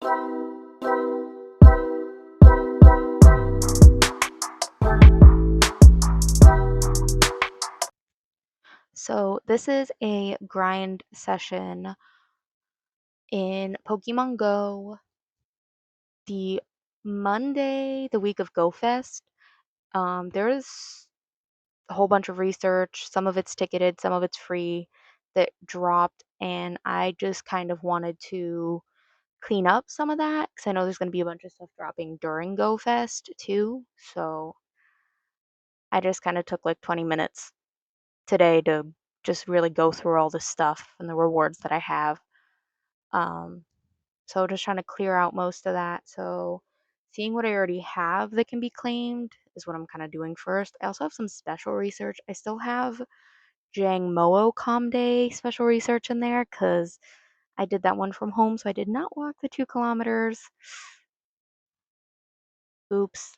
So this is a grind session in Pokemon Go the Monday, the week of GoFest. There's a whole bunch of research. Some of it's ticketed, some of it's free that dropped, and I just kind of wanted to clean up some of that because I know there's going to be a bunch of stuff dropping during GoFest too. So I just kind of took like 20 minutes today to just really go through all the stuff and the rewards that I have. Um, So just trying to clear out most of that. So seeing what I already have that can be claimed is what I'm kind of doing first. I also have some special research. I still have Jangmo Comday special research in there because I did that one from home, so I did not walk the 2 kilometers. Oops.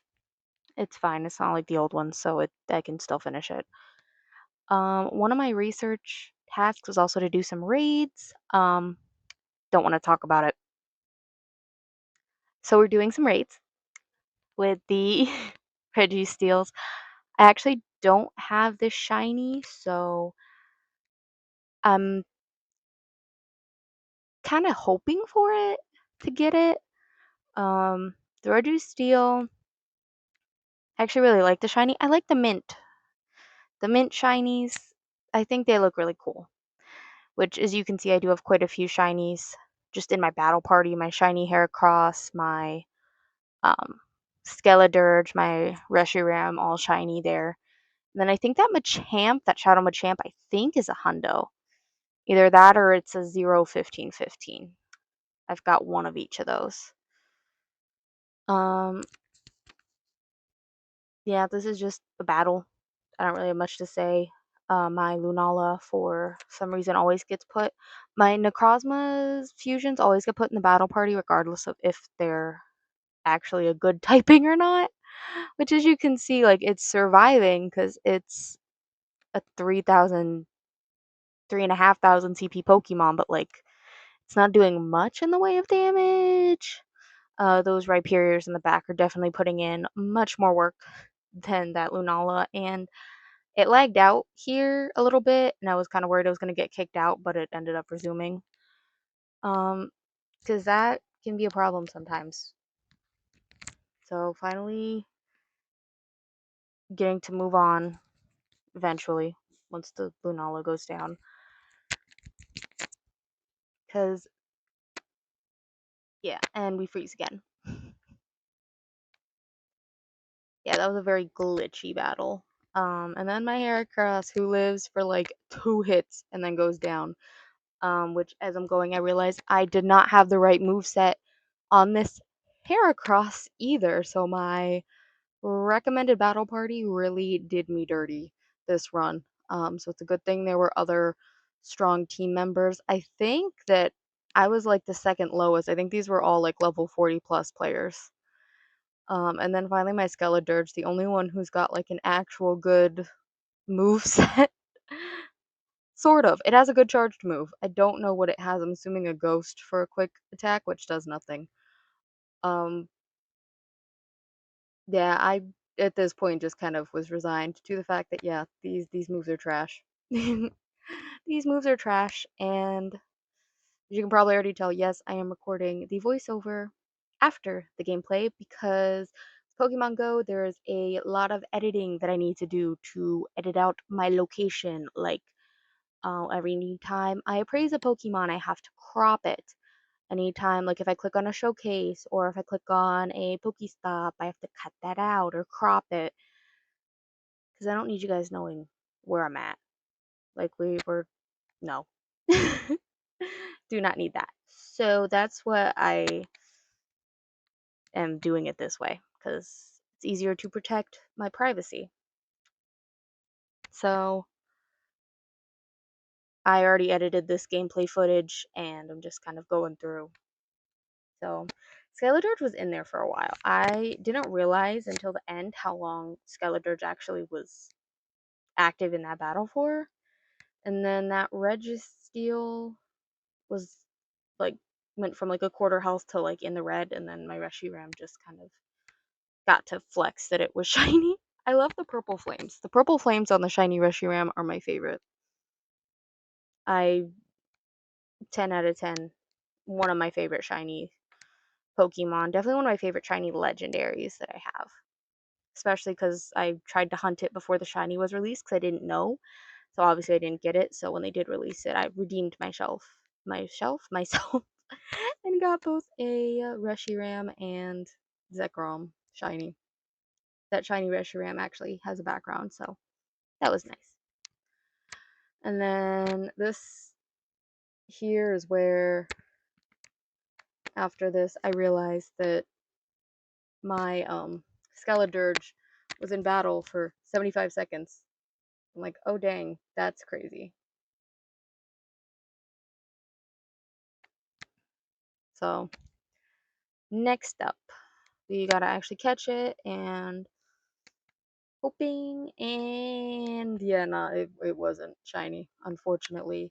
It's fine. It's not like the old one, so I can still finish it. One of my research tasks was also to do some raids. Don't want to talk about it. So we're doing some raids with the Steels. I actually don't have this shiny, so I'm kind of hoping for it to get it. The Steel, I actually really like the shiny. I like the mint. The mint shinies, I think they look really cool. Which, as you can see, I do have quite a few shinies just in my battle party. My shiny Heracross, my um, Skeledirge, my Reshiram, all shiny there. And then I think that Machamp, that Shadow Machamp, I think is a hundo. Either that or it's a 0-15-15. I've got one of each of those. Um, yeah, this is just a battle. I don't really have much to say. My Lunala, for some reason, always gets put. My Necrozma's fusions always get put in the battle party, regardless of if they're actually a good typing or not. Which, as you can see, like, it's surviving because it's a 3,000, 3,500 CP Pokemon, but, like, it's not doing much in the way of damage. Those Rhyperiors in the back are definitely putting in much more work than that Lunala, and it lagged out here a little bit, and I was kind of worried I was going to get kicked out, but it ended up resuming. Because that can be a problem sometimes. So finally getting to move on eventually once the Lunala goes down. Because, yeah, and we freeze again. Yeah, that was a very glitchy battle. And then my Heracross, who lives for like 2 hits and then goes down. Which, as I'm going, I realized I did not have the right moveset on this Heracross either. So my recommended battle party really did me dirty this run. So it's a good thing there were other strong team members. I think that I was like the second lowest. I think these were all like level 40 plus players. And then finally my Skeledirge, the only one who's got like an actual good move set. Sort of. It has a good charged move. I don't know what it has. I'm assuming a ghost for a quick attack, which does nothing. Um, yeah, I at this point just kind of was resigned to the fact that yeah, these moves are trash. These moves are trash, and you can probably already tell, yes, I am recording the voiceover after the gameplay because Pokemon Go, there's a lot of editing that I need to do to edit out my location. Like, every time I appraise a Pokemon, I have to crop it. Anytime, like if I click on a showcase or if I click on a Pokestop, I have to cut that out or crop it because I don't need you guys knowing where I'm at. Like, we were, no. Do not need that. So that's what I am doing it this way because it's easier to protect my privacy. So I already edited this gameplay footage and I'm just kind of going through. So Skeledirge was in there for a while. I didn't realize until the end how long Skeledirge actually was active in that battle for. And then that Registeel was like went from like a quarter health to like in the red, and then my Reshiram just kind of got to flex that it was shiny. I love the purple flames. The purple flames on the shiny Reshiram are my favorite. I 10 out of 10. One of my favorite shiny Pokemon. Definitely one of my favorite shiny legendaries that I have. Especially because I tried to hunt it before the shiny was released because I didn't know. So obviously I didn't get it. So when they did release it, I redeemed myself, myself, and got both a Reshiram and Zekrom shiny. That shiny Reshiram actually has a background, so that was nice. And then this here is where, after this, I realized that my Skeledirge was in battle for 75 seconds. I'm like, oh dang, that's crazy. So next up, we gotta actually catch it, and hoping, and yeah, no, it wasn't shiny, unfortunately.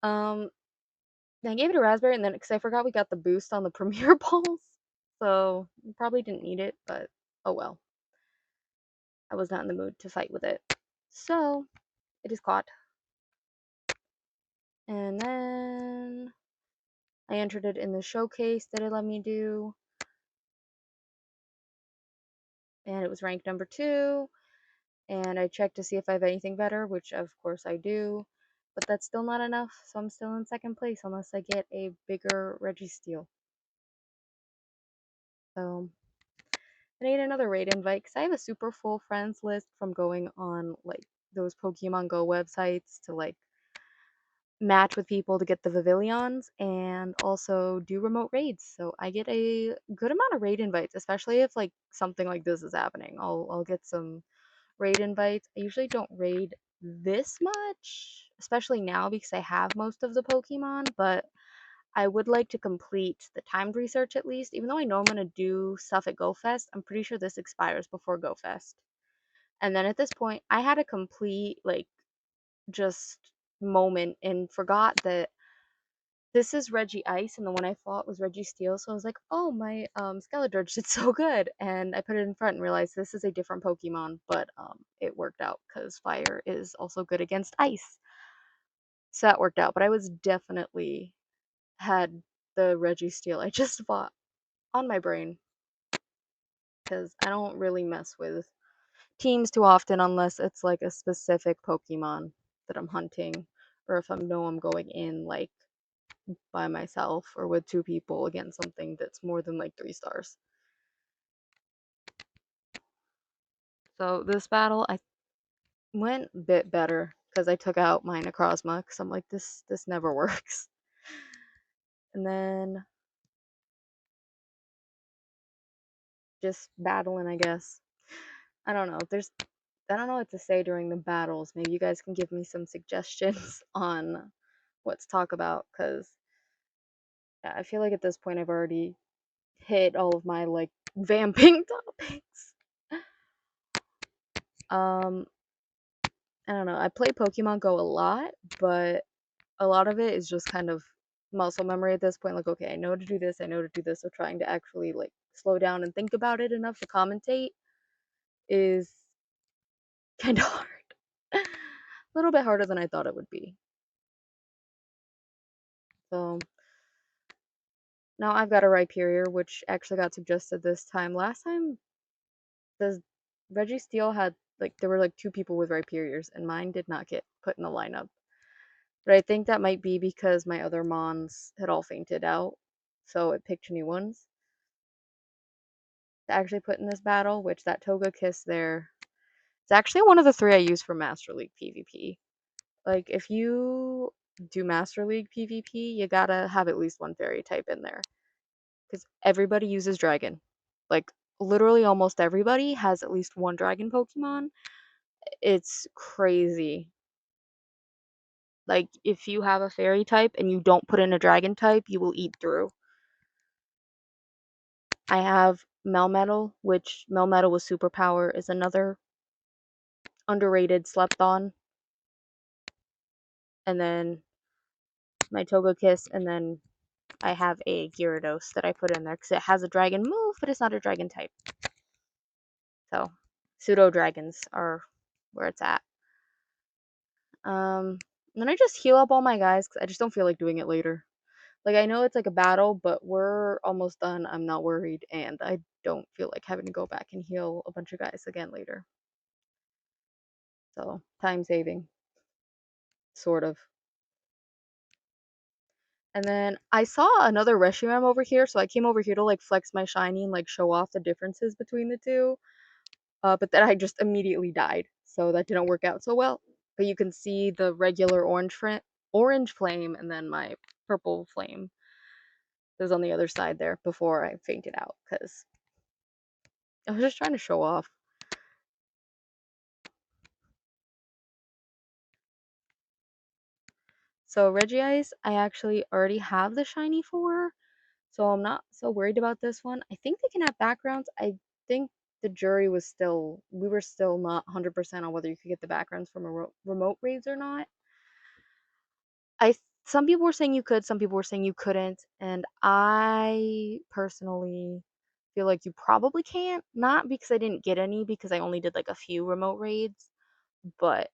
I gave it a raspberry, and then because I forgot we got the boost on the Premier Balls, so probably didn't need it, but oh well. I was not in the mood to fight with it. So it is caught. And then I entered it in the showcase that it let me do. And it was ranked number 2. And I checked to see if I have anything better, which of course I do. But that's still not enough, so I'm still in second place unless I get a bigger Registeel. So I need another raid invite because I have a super full friends list from going on like those Pokemon Go websites to like match with people to get the Pavilions and also do remote raids. So I get a good amount of raid invites, especially if like something like this is happening. I'll get some raid invites. I usually don't raid this much, especially now because I have most of the Pokemon, but I would like to complete the timed research at least. Even though I know I'm gonna do stuff at GoFest, I'm pretty sure this expires before GoFest. And then at this point, I had a complete like just moment and forgot that this is Reggie Ice and the one I fought was Reggie Steel. So I was like, oh, my Skeledirge did so good. And I put it in front and realized this is a different Pokemon, but it worked out because fire is also good against ice. So that worked out. But I was definitely had the Reggie Steel I just fought on my brain because I don't really mess with teams too often unless it's like a specific Pokemon that I'm hunting, or if I know I'm going in like by myself or with 2 people against something that's more than like 3 stars. So this battle I went a bit better because I took out my Necrozma because I'm like this never works. And then just battling, I guess. I don't know. I don't know what to say during the battles. Maybe you guys can give me some suggestions on what to talk about because I feel like at this point I've already hit all of my like vamping topics. Um, I don't know. I play Pokemon Go a lot, but a lot of it is just kind of muscle memory at this point. Like, okay, I know to do this, I know to do this. So trying to actually like slow down and think about it enough to commentate is kind of hard. A little bit harder than I thought it would be. So now I've got a Rhyperior, which actually got suggested this time. Last time, the Reggie Steel had like there were like 2 people with Rhyperiors, and mine did not get put in the lineup. But I think that might be because my other Mons had all fainted out, so it picked new ones to actually put in this battle, which that Togekiss there, it's actually one of the 3 I use for Master League PvP. Like, if you do Master League PvP, you gotta have at least one fairy type in there. Because everybody uses Dragon. Like, literally almost everybody has at least one Dragon Pokemon. It's crazy. Like, if you have a fairy type and you don't put in a Dragon type, you will eat through. I have Melmetal, which Melmetal with Superpower is another underrated slept on. And then my Togekiss, and then I have a Gyarados that I put in there because it has a dragon move, but it's not a dragon type. So, pseudo dragons are where it's at. Then I just heal up all my guys because I just don't feel like doing it later. Like, I know it's like a battle, but we're almost done. I'm not worried, and I don't feel like having to go back and heal a bunch of guys again later. So, time saving. Sort of. And then I saw another Reshiram over here, so I came over here to like flex my shiny and like show off the differences between the two. But then I just immediately died, so that didn't work out so well. But you can see the regular orange flame, and then my purple flame was on the other side there before I fainted out because I was just trying to show off. So Regice, I actually already have the shiny for, so I'm not so worried about this one. I think they can have backgrounds. I think the jury was still, we were still not 100% on whether you could get the backgrounds from remote raids or not. Some people were saying you could, some people were saying you couldn't, and I personally feel like you probably can't. Not because I didn't get any, because I only did like a few remote raids, but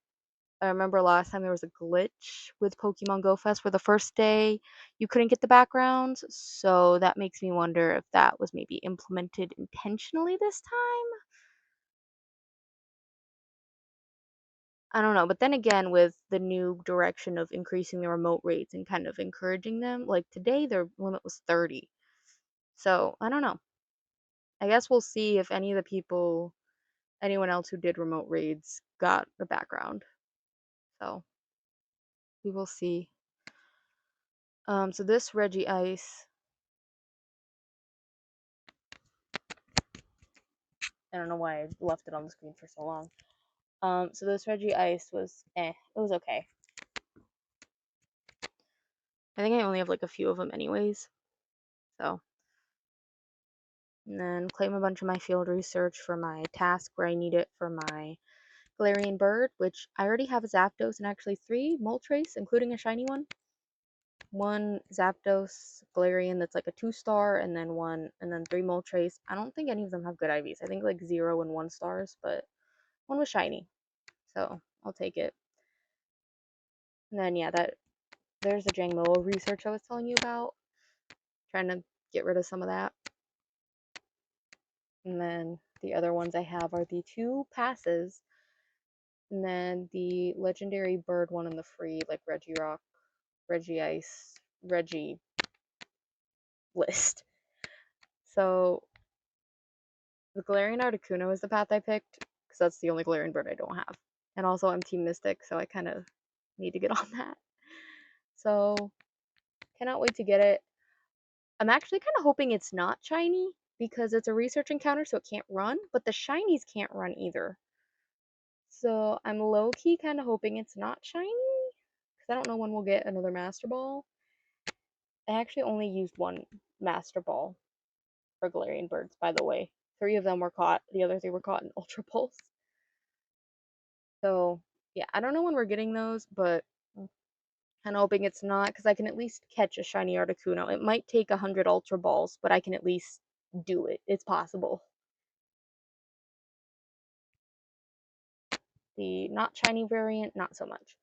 I remember last time there was a glitch with Pokemon GoFest where the first day you couldn't get the backgrounds, so that makes me wonder if that was maybe implemented intentionally this time. I don't know, but then again, with the new direction of increasing the remote rates and kind of encouraging them, like today their limit was 30. So I don't know. I guess we'll see if any of the people, anyone else who did remote raids got the background. So we will see. So this Regice, I don't know why I left it on the screen for so long. So this Regice was it was okay. I think I only have like a few of them anyways. So, and then claim a bunch of my field research for my task where I need it for my Galarian bird, which I already have a Zapdos and actually 3 Moltres, including a shiny one. 1 Zapdos Galarian that's like a 2-star, and then 3 Moltres. I don't think any of them have good IVs. I think like 0 and 1 stars, but one was shiny. So I'll take it. And then yeah, there's the Jangmo research I was telling you about. Trying to get rid of some of that. And then the other ones I have are the 2 passes, and then the legendary bird one and the free like Regirock, Regice, Regi list. So the Galarian Articuno is the path I picked because that's the only Galarian bird I don't have. And also I'm Team Mystic, so I kind of need to get on that. So cannot wait to get it. I'm actually kind of hoping it's not shiny because it's a research encounter, so it can't run, but the shinies can't run either. So I'm low-key kind of hoping it's not shiny because I don't know when we'll get another Master Ball. I actually only used 1 Master Ball for Galarian birds, by the way. 3 of them were caught. The other 3 were caught in Ultra Pulse. So, yeah, I don't know when we're getting those, but I'm hoping it's not because I can at least catch a shiny Articuno. It might take 100 Ultra Balls, but I can at least do it. It's possible. The not shiny variant, not so much.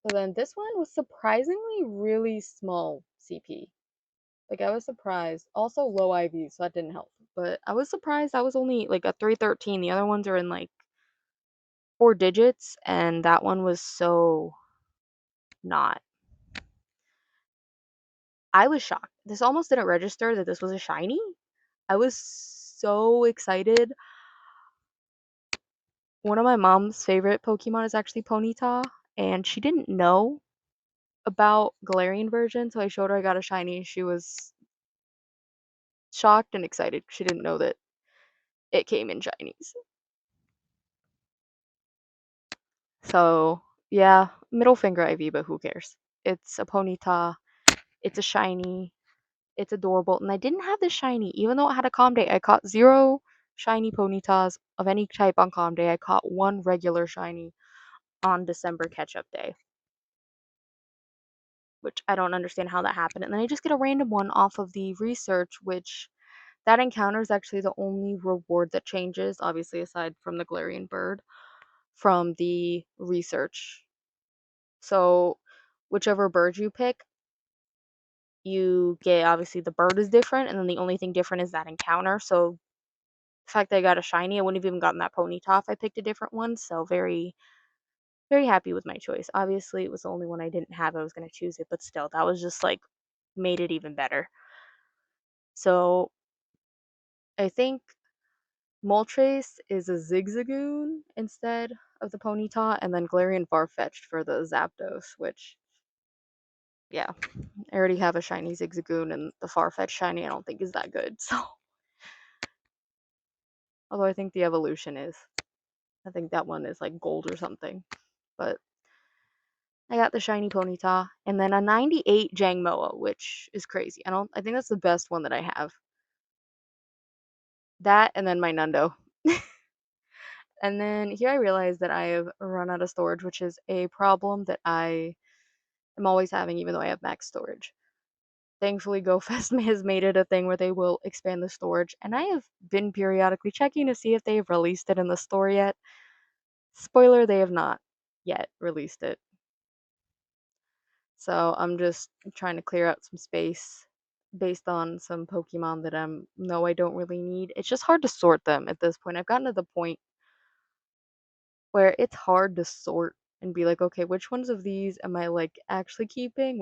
So then this one was surprisingly really small CP. Like, I was surprised. Also low IV, so that didn't help. But I was surprised that was only like a 313. The other ones are in like 4 digits, and that one was so not. I was shocked. This almost didn't register that this was a shiny. I was so excited. One of my mom's favorite Pokemon is actually Ponyta, and she didn't know about Galarian version, so I showed her I got a shiny. She was shocked and excited. She didn't know that it came in shinies. So, yeah, middle finger IV, but who cares? It's a Ponyta, it's a shiny, it's adorable, and I didn't have this shiny, even though it had a calm day. I caught 0 shiny Ponytas of any type on calm day. I caught 1 regular shiny on December catch-up day. which I don't understand how that happened. And then I just get a random one off of the research, which that encounter is actually the only reward that changes, obviously aside from the Galarian bird, from the research. So whichever bird you pick, you get obviously the bird is different, and then the only thing different is that encounter. So the fact that I got a shiny, I wouldn't have even gotten that Ponyta if I picked a different one. So very, very happy with my choice. Obviously, it was the only one I didn't have. I was gonna choose it, but still, that was just like made it even better. So I think Moltres is a Zigzagoon instead of the Ponyta, and then Galarian Farfetch'd for the Zapdos, which, yeah, I already have a shiny Zigzagoon, and the Farfetch'd shiny I don't think is that good, so. Although I think the evolution is. I think that one is like gold or something. But I got the shiny Ponyta, and then a 98 Jangmoa, which is crazy. I think that's the best one that I have. That and then my Nundo. And then here I realized that I have run out of storage, which is a problem that I am always having, even though I have max storage. Thankfully, GoFest has made it a thing where they will expand the storage, and I have been periodically checking to see if they have released it in the store yet. Spoiler, they have not yet released it. So I'm just trying to clear out some space based on some Pokemon that I don't really need. It's just hard to sort them at this point. I've gotten to the point where it's hard to sort and be like, okay, which ones of these am I like actually keeping?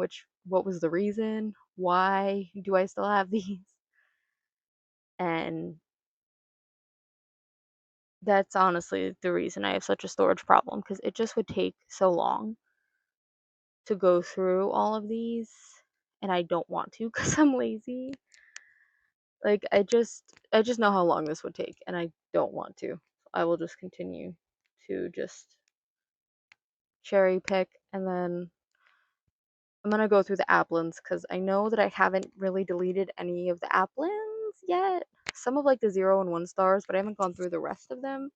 What was the reason? Why do I still have these? And that's honestly the reason I have such a storage problem, because it just would take so long to go through all of these, and I don't want to because I'm lazy. Like I just know how long this would take, and I don't want to. I will just continue to just cherry pick, and then I'm gonna go through the applins because I know that I haven't really deleted any of the applins yet. Some of like the 0 and 1 stars, but I haven't gone through the rest of them.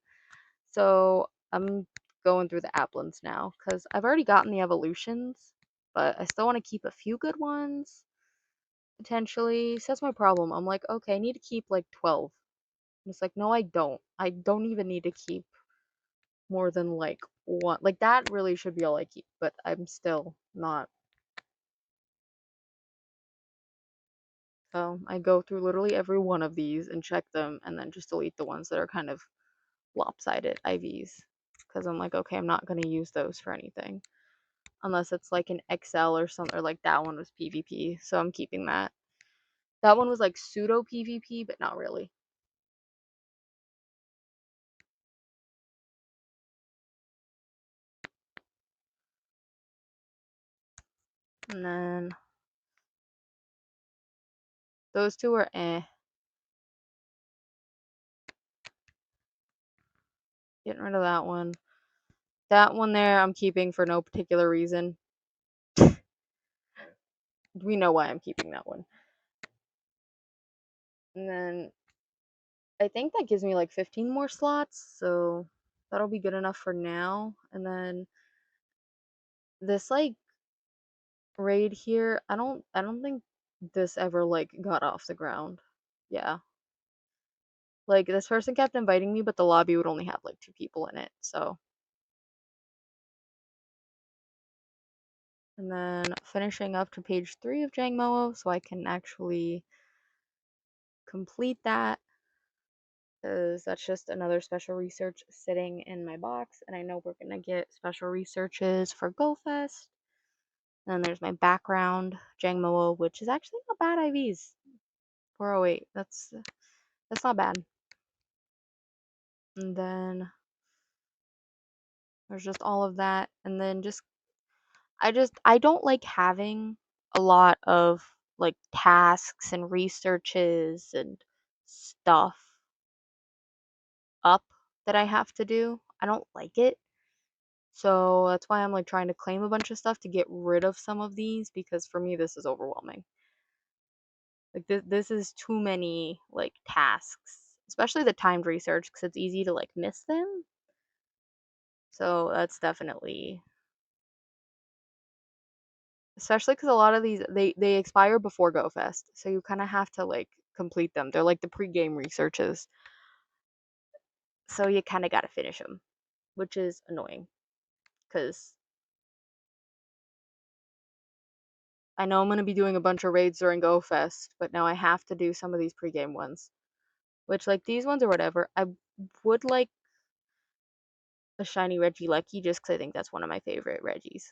So I'm going through the applins now because I've already gotten the evolutions, but I still want to keep a few good ones potentially. So that's my problem. I'm like, okay, I need to keep like 12. And it's like, no, I don't. I don't even need to keep more than like one. Like that really should be all I keep, but I'm still not. So I go through literally every one of these and check them and then just delete the ones that are kind of lopsided IVs. Because I'm like, okay, I'm not going to use those for anything. Unless it's like an XL or something, or like that one was PvP. So I'm keeping that. That one was like pseudo PvP, but not really. And then those two are eh. Getting rid of that one. That one there I'm keeping for no particular reason. We know why I'm keeping that one. And then I think that gives me like 15 more slots, so that'll be good enough for now. And then this like raid here, I don't think this ever like got off the ground. Yeah. Like this person kept inviting me, but the lobby would only have like 2 people in it. So, and then finishing up to page 3 of Jangmo so I can actually complete that, because that's just another special research sitting in my box, and I know we're gonna get special researches for GoFest. And then there's my background Jangmo, which is actually not bad IVs. 408. That's not bad. And then there's just all of that, and then I don't like having a lot of like tasks and researches and stuff up that I have to do. I don't like it. So that's why I'm like trying to claim a bunch of stuff to get rid of some of these, because for me this is overwhelming. Like this is too many like tasks, especially the timed research, because it's easy to like miss them. So that's definitely especially because a lot of these they expire before GoFest, so you kind of have to like complete them. They're like the pre-game researches, so you kind of got to finish them, which is annoying because I know I'm gonna be doing a bunch of raids during GoFest, but now I have to do some of these pre-game ones, which like these ones or whatever. I would like a shiny Regieleki just because I think that's one of my favorite Reggies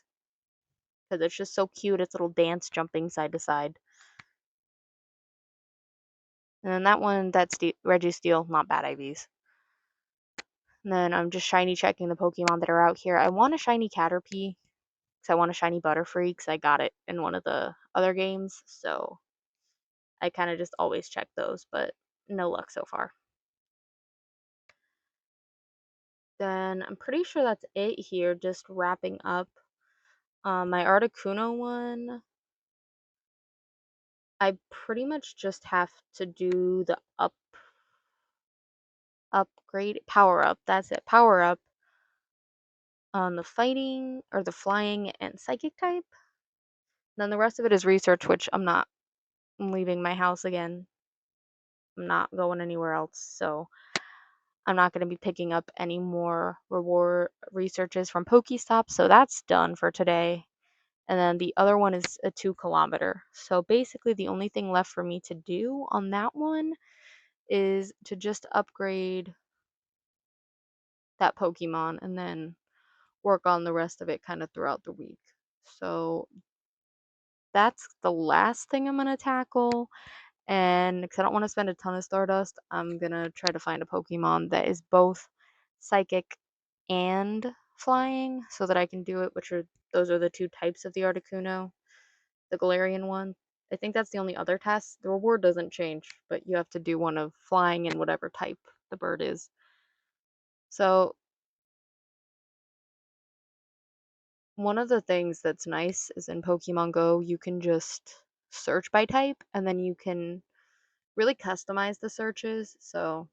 because it's just so cute. Its little dance jumping side to side. And then that one, that's Registeel, not bad IVs. And then I'm just shiny checking the Pokemon that are out here. I want a shiny Caterpie because I want a shiny Butterfree because I got it in one of the other games. So I kind of just always check those, but no luck so far. Then I'm pretty sure that's it here, just wrapping up. My Articuno one, I pretty much just have to do the upgrade power up. That's it, power up on the fighting or the flying and psychic type. Then the rest of it is research, which I'm leaving my house again. I'm not going anywhere else, so I'm not going to be picking up any more reward researches from Pokestop. So that's done for today. And then the other one is a 2 kilometer. So basically, the only thing left for me to do on that one is to just upgrade that Pokemon and then work on the rest of it kind of throughout the week. So that's the last thing I'm going to tackle. And because I don't want to spend a ton of Stardust, I'm going to try to find a Pokemon that is both psychic and flying so that I can do it, those are the 2 types of the Articuno, the Galarian one. I think that's the only other test. The reward doesn't change, but you have to do one of flying and whatever type the bird is. So one of the things that's nice is in Pokemon Go, you can just search by type and then you can really customize the searches. So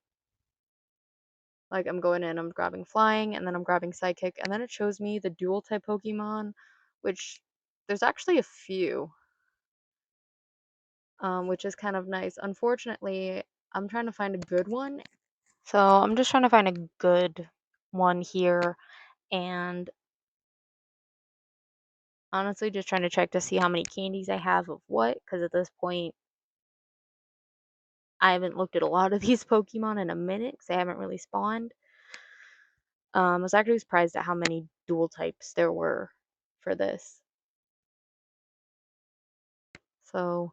like I'm going in, I'm grabbing flying, and then I'm grabbing psychic, and then it shows me the dual type Pokemon, which there's actually a few, which is kind of nice. Unfortunately, I'm trying to find a good one. So I'm just trying to find a good one here, and honestly, just trying to check to see how many candies I have of what, because at this point, I haven't looked at a lot of these Pokemon in a minute, because they haven't really spawned. I was actually surprised at how many dual types there were for this. So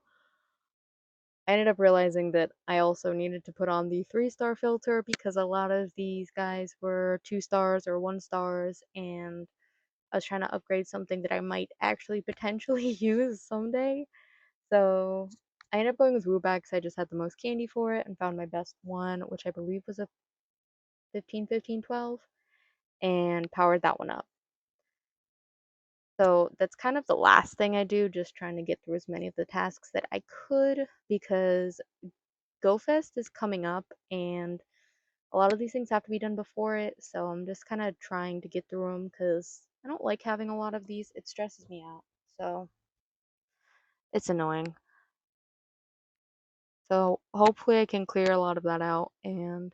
I ended up realizing that I also needed to put on the 3-star filter because a lot of these guys were 2 stars or 1 stars, and I was trying to upgrade something that I might actually potentially use someday. So I ended up going with Woobat because I just had the most candy for it and found my best one, which I believe was a 15, 15, 12, and powered that one up. So that's kind of the last thing I do, just trying to get through as many of the tasks that I could because GoFest is coming up and a lot of these things have to be done before it. So I'm just kind of trying to get through them because I don't like having a lot of these. It stresses me out. So it's annoying. So hopefully I can clear a lot of that out and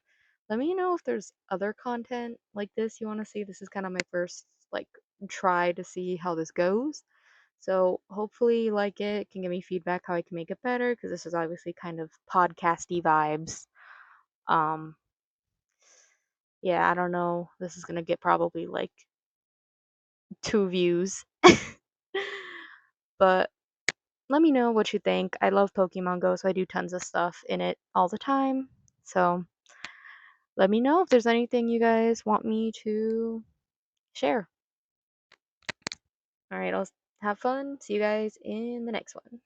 let me know if there's other content like this you want to see. This is kind of my first like try to see how this goes. So hopefully you like it, can give me feedback how I can make it better because this is obviously kind of podcasty vibes. Um yeah, I don't know. This is gonna get probably like 2 views. But let me know what you think. I love Pokemon Go, so I do tons of stuff in it all the time. So let me know if there's anything you guys want me to share. All right, I'll have fun. See you guys in the next one.